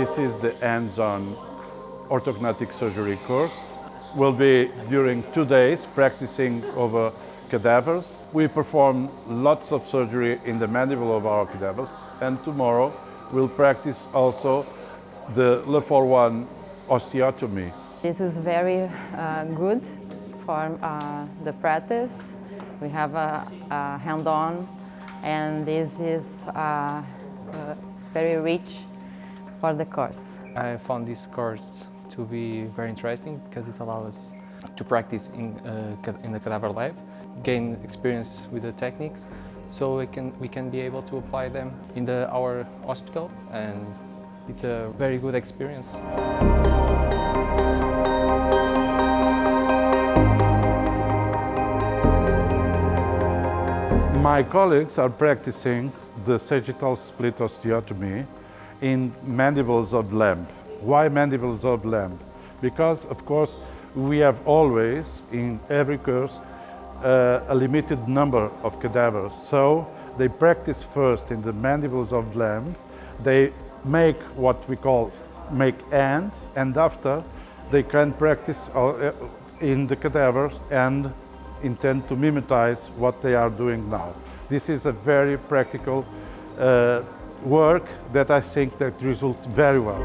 This is the hands-on orthognathic surgery course. We'll be during 2 days practicing over cadavers. We perform lots of surgery in the mandible of our cadavers, and tomorrow we'll practice also the Le4-1 osteotomy. This is very good for the practice. We have a hand-on, and this is very rich for the course. I found this course to be very interesting because it allows us to practice in the cadaver lab, gain experience with the techniques, so we can be able to apply them in our hospital, and it's a very good experience. My colleagues are practicing the sagittal split osteotomy in mandibles of lamb. Why mandibles of lamb? Because, of course, we have always, in every course, a limited number of cadavers. So they practice first in the mandibles of lamb. They make what we call make hands, and after they can practice in the cadavers and intend to mimetize what they are doing now. This is a very practical work that I think that results very well.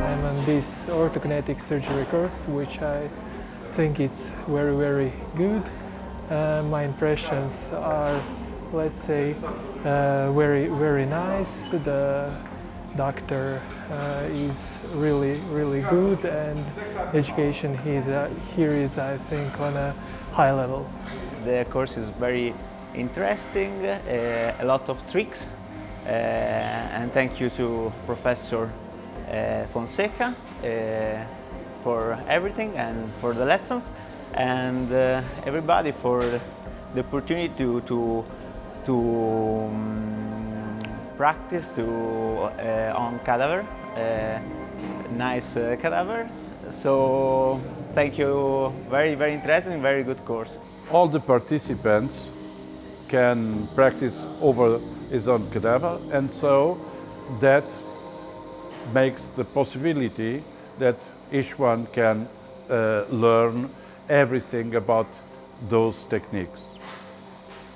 I'm on this orthognathic surgery course, which I think it's very, very good. My impressions are, let's say, very, very nice. The doctor is really, really good, and education here is, I think, on a high level. The course is very interesting, a lot of tricks, and thank you to Professor Fonseca for everything and for the lessons, and everybody for the opportunity to practice on cadaver, nice cadavers. So thank you, very, very interesting, very good course. All the participants can practice over his own cadaver, and so that makes the possibility that each one can learn everything about those techniques.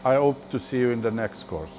I hope to see you in the next course.